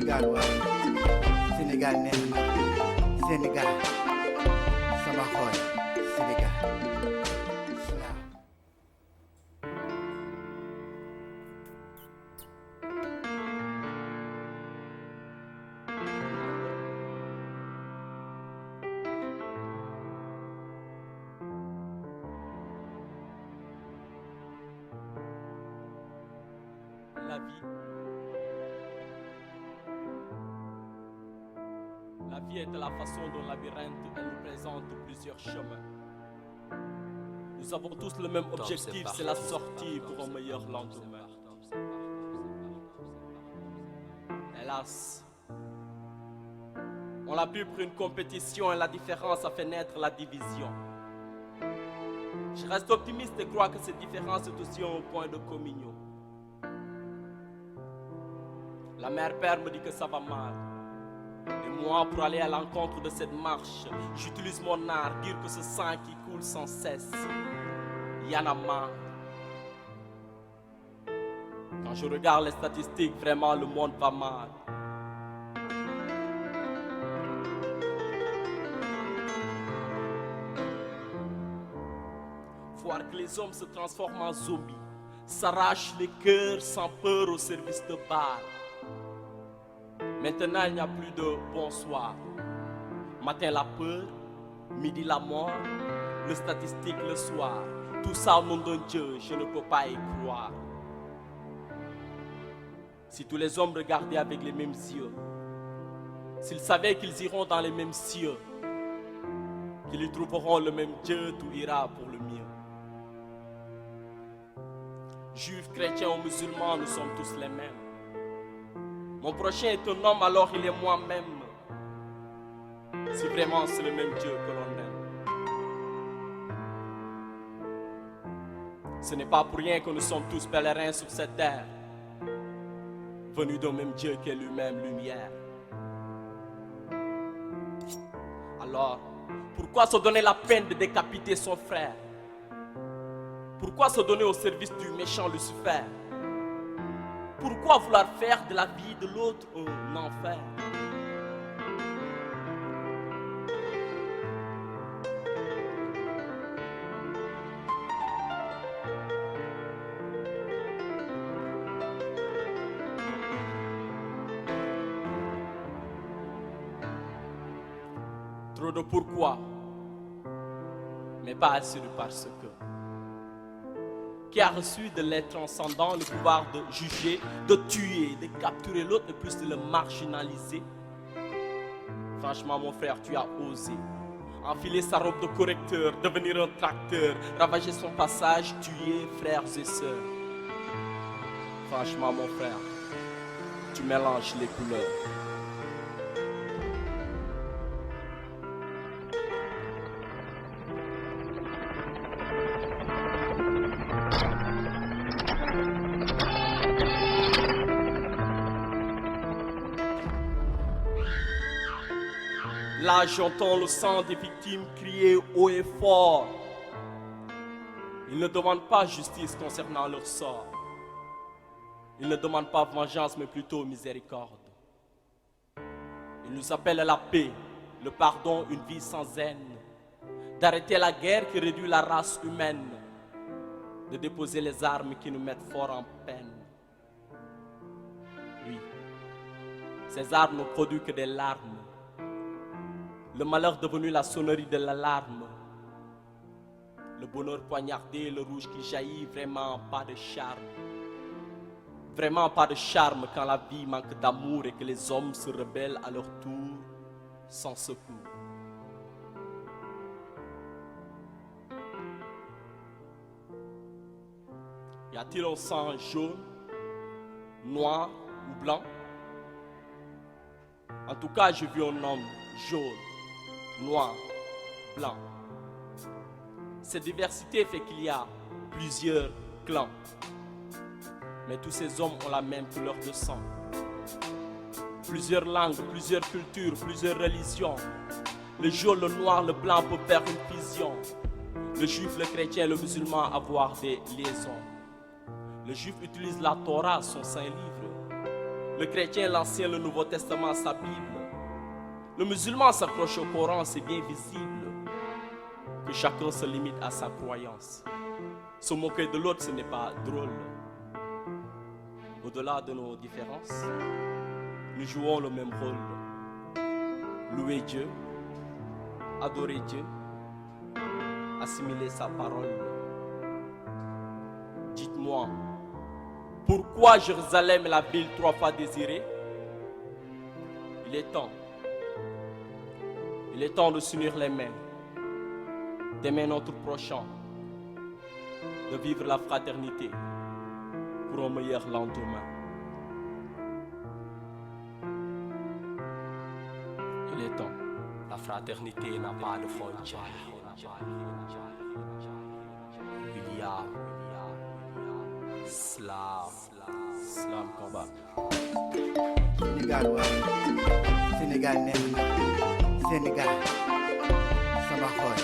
Sénégal waaw Sénégal neex na Sénégal sama xol Sénégal waaw. La vie est de la façon dont labyrinthe, elle nous présente plusieurs chemins. Nous avons tous le même objectif, c'est la sortie pour un meilleur lendemain. Hélas, on l'a pris pour une compétition et la différence a fait naître la division. Je reste optimiste et crois que cette différence est aussi un point de communion. La mère-père me dit que ça va mal. Et moi, pour aller à l'encontre de cette marche, j'utilise mon art, dire que ce sang qui coule sans cesse, y en a marre. Quand je regarde les statistiques, vraiment le monde va mal. Voir que les hommes se transforment en zombies, s'arrachent les cœurs sans peur au service de balles. Maintenant, il n'y a plus de bonsoir. Matin, la peur. Midi, la mort. Le statistique, le soir. Tout ça au nom d'un Dieu, je ne peux pas y croire. Si tous les hommes regardaient avec les mêmes yeux, s'ils savaient qu'ils iront dans les mêmes cieux, qu'ils y trouveront le même Dieu, tout ira pour le mieux. Juifs, chrétiens ou musulmans, nous sommes tous les mêmes. Mon prochain est un homme, alors il est moi-même. Si vraiment c'est le même Dieu que l'on aime. Ce n'est pas pour rien que nous sommes tous pèlerins sur cette terre, venus d'un même Dieu qui est lui-même lumière. Alors, pourquoi se donner la peine de décapiter son frère? Pourquoi se donner au service du méchant Lucifer? Pourquoi vouloir faire de la vie de l'autre un enfer? Trop de pourquoi, mais pas assez de parce que. Qui a reçu de l'être transcendant le pouvoir de juger, de tuer, de capturer l'autre et plus de le marginaliser. Franchement, mon frère, tu as osé enfiler sa robe de correcteur, devenir un tracteur, ravager son passage, tuer frères et sœurs. Franchement, mon frère, tu mélanges les couleurs. Là, j'entends le sang des victimes crier haut et fort. Ils ne demandent pas justice concernant leur sort. Ils ne demandent pas vengeance, mais plutôt miséricorde. Ils nous appellent à la paix, le pardon, une vie sans haine. D'arrêter la guerre qui réduit la race humaine. De déposer les armes qui nous mettent fort en peine. Oui, ces armes ne produisent que des larmes. Le malheur devenu la sonnerie de l'alarme. Le bonheur poignardé, le rouge qui jaillit, vraiment pas de charme. Vraiment pas de charme quand la vie manque d'amour et que les hommes se rebellent à leur tour sans secours. Y a-t-il un sang jaune, noir ou blanc? En tout cas, j'ai vu un homme jaune, noir, blanc. Cette diversité fait qu'il y a plusieurs clans. Mais tous ces hommes ont la même couleur de sang. Plusieurs langues, plusieurs cultures, plusieurs religions. Le jaune, le noir, le blanc peuvent faire une fusion. Le juif, le chrétien, le musulman avoir des liaisons. Le juif utilise la Torah, son saint livre. Le chrétien, l'Ancien, le Nouveau Testament, sa Bible. Le musulman s'accroche au Coran, c'est bien visible que chacun se limite à sa croyance. Se moquer de l'autre, ce n'est pas drôle. Au-delà de nos différences, nous jouons le même rôle. Louer Dieu, adorer Dieu, assimiler sa parole. Dites-moi, pourquoi Jérusalem est la ville 3 fois désirée? Il est temps. Il est temps de s'unir les mains, d'aimer notre prochain, de vivre la fraternité pour un meilleur lendemain. Il est temps. La fraternité n'a pas de frontières. Il y a Slam combat. Sénégal waaw Sénégal neex na Sénégal sama xol